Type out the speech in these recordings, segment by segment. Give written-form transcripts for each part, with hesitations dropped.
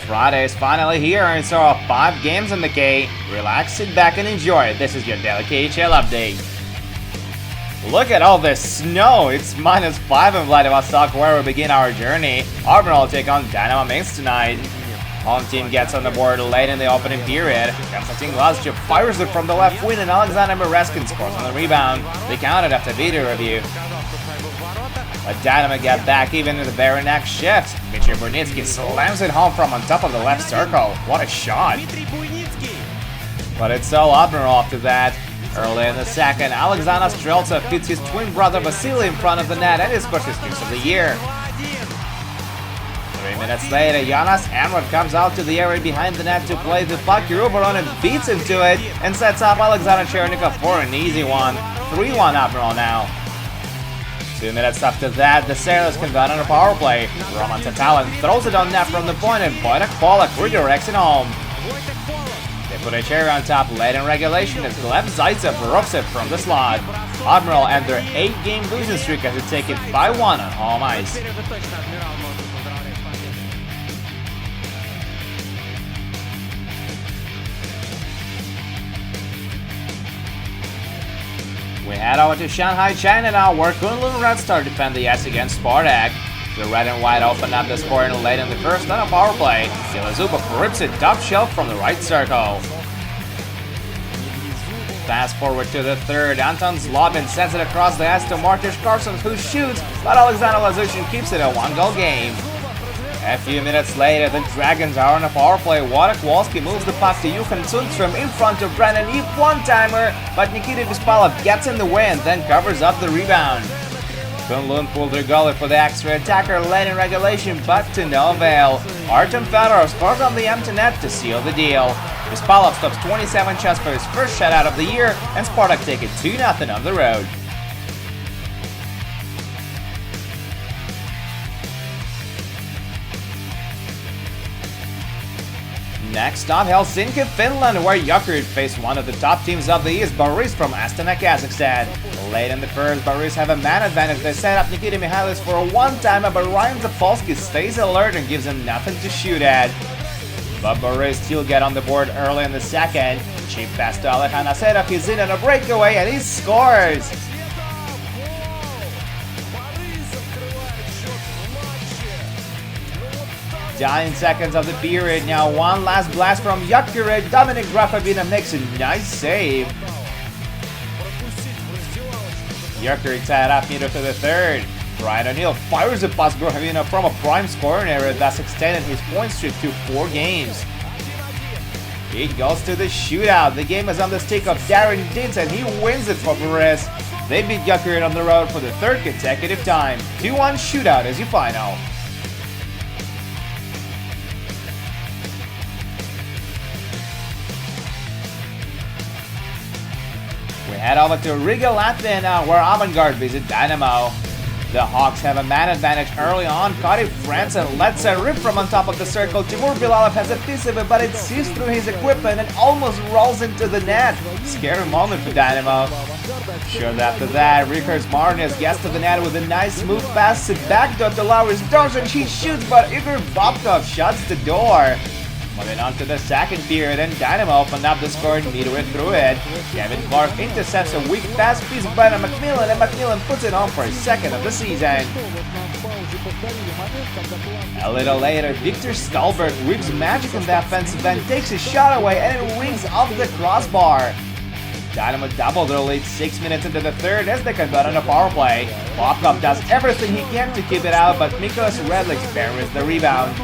Friday is finally here, and so are 5 games in the K. Relax, sit back and enjoy. This is your daily KHL update. Look at all this snow! It's -5 in Vladivostok, where we begin our journey. Astana will take on Dynamo Minsk tonight. Home team gets on the board late in the opening period. Konstantin Glazchev fires it from the left wing, and Alexander Bereskin scores on the rebound. They counted after video review. But Dynamo get back even in the very next shift. Dmitry Brunitsky slams it home from on top of the left circle. What a shot! But it's all Admiral after that. Early in the second, Alexander Streltsov fits his twin brother Vasily in front of the net and he scores his 6th of the year. 3 minutes later, Jonas Emrod comes out to the area behind the net to play the puck. Ruberon and beats him to it and sets up Alexander Chernikov for an easy one. 3-1 Admiral now. 2 minutes after that, the Sailors convert on a power play. Roman Tatalin throws it on net from the point and Wojtek Polak redirects it home. They put a cherry on top late in regulation as Gleb Zaitsev roughs it from the slot. Admiral end their 8-game losing streak as they take it 5-1 on home ice. We head over to Shanghai, China now, where Kunlun Red Star defend the ice against Spartak. The red and white open up the scoring late in the first on a power play. Silazubov rips it top shelf from the right circle. Fast forward to the third, Anton Zlobin sends it across the ice to Martish Carson, who shoots, but Alexander Lazushin keeps it a 1-goal game. A few minutes later, the Dragons are on a power play. Wojtek Wolski moves the puck to Johan Sundström in front of Brennan Eve one-timer, but Nikita Vispalov gets in the way and then covers up the rebound. Kunlun pulled their goalie for the extra attacker late in regulation, but to no avail. Artem Fedorov scores on the empty net to seal the deal. Vispalov stops 27 shots for his first shutout of the year, and Spartak take it 2-0 on the road. Next up, Helsinki, Finland, where Jokerit faced one of the top teams of the East, Boris from Astana, Kazakhstan. Late in the first, Boris have a man advantage. They set up Nikita Mikhailis for a one-timer, but Ryan Zapolsky stays alert and gives him nothing to shoot at. But Boris still get on the board early in the second. Cheap pass to Alehan Aserov, he's in on a breakaway and he scores! Dying seconds of the period, now one last blast from Jokerit. Dominic Grafabina makes a nice save. Jokerit tied up into the third. Brian O'Neill fires it past Grafabina from a prime scoring area, thus extending his point streak to 4 games. It goes to the shootout. The game is on the stick of Darren Dins and he wins it for Boris. They beat Jokerit on the road for the 3rd consecutive time. 2-1 shootout is your final. We head over to Riga, Latvia now, where Avangard visit Dynamo. The Hawks have a man advantage early on. Cody Franson lets a rip from on top of the circle. Timur Bilalov has a piece of it, but it sees through his equipment and almost rolls into the net. Scary moment for Dynamo. Shortly after that, Richard Martinez gets to the net with a nice smooth pass to backdoor to Lauris Dorsen. He shoots, but Igor Bobkov shuts the door. Moving on to the second period, and Dynamo opened up the score midway through it. Kevin Clark intercepts a weak pass piece by McMillan, and McMillan puts it on for his 2nd of the season. A little later, Victor Stolberg whips magic in the offensive end, takes his shot away, and it rings off the crossbar. Dynamo doubled their lead 6 minutes into the third as they convert on a power play. Bobkov does everything he can to keep it out, but Mikos Redlich buries the rebound.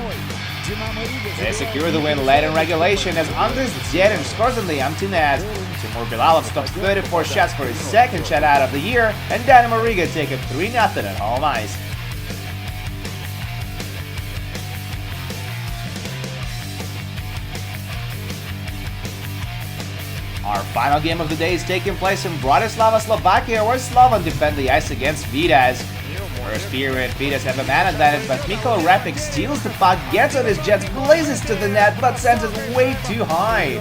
They secure the win late in regulation as Andres Dzierin scores on the empty net. Timur Bilalov stops 34 shots for his 2nd shutout of the year, and Dynamo Riga take it 3-0 at home ice. Our final game of the day is taking place in Bratislava, Slovakia, where Slovan defend the ice against Vitesse. First period, Vitesse have a man advantage, but Mikko Rapik steals the puck, gets on his jets, blazes to the net, but sends it way too high.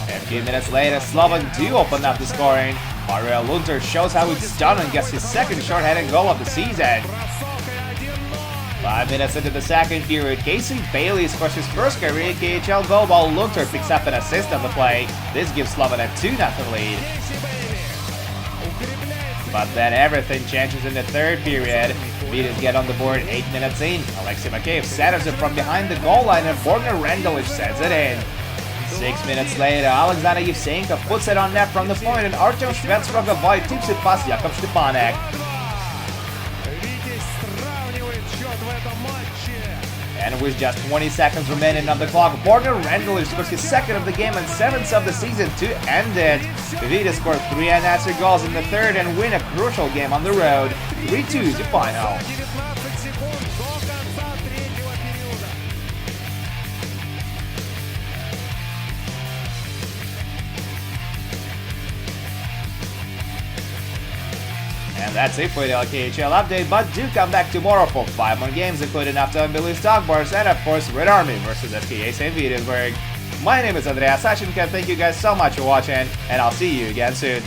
A few minutes later, Slovan do open up the scoring. Mario Lunter shows how it's done and gets his 2nd short-handed goal of the season. 5 minutes into the second period, Casey Bailey scores his first career KHL goal while Lunter picks up an assist on the play. This gives Slovan a 2-0 lead. But then everything changes in the third period. Vides get on the board 8 minutes in. Alexei Makeyev centers it from behind the goal line and Borna Rendulic sends it in. 6 minutes later, Alexander Yevsenko puts it on net from the point and Artem Shvetsrogovoi tips it past Jakub Stepanek. And with just 20 seconds remaining on the clock, Borna Rendulic scores his second of the game and 7th of the season to end it. Vides scored 3 unanswered goals in the third and win a crucial game on the road. 3-2 to final. And that's it for the KHL update, but do come back tomorrow for 5 more games, including After Billy's Dog Bars and of course Red Army versus SKA St. Petersburg. My name is Andreas Sachenko, thank you guys so much for watching, and I'll see you again soon.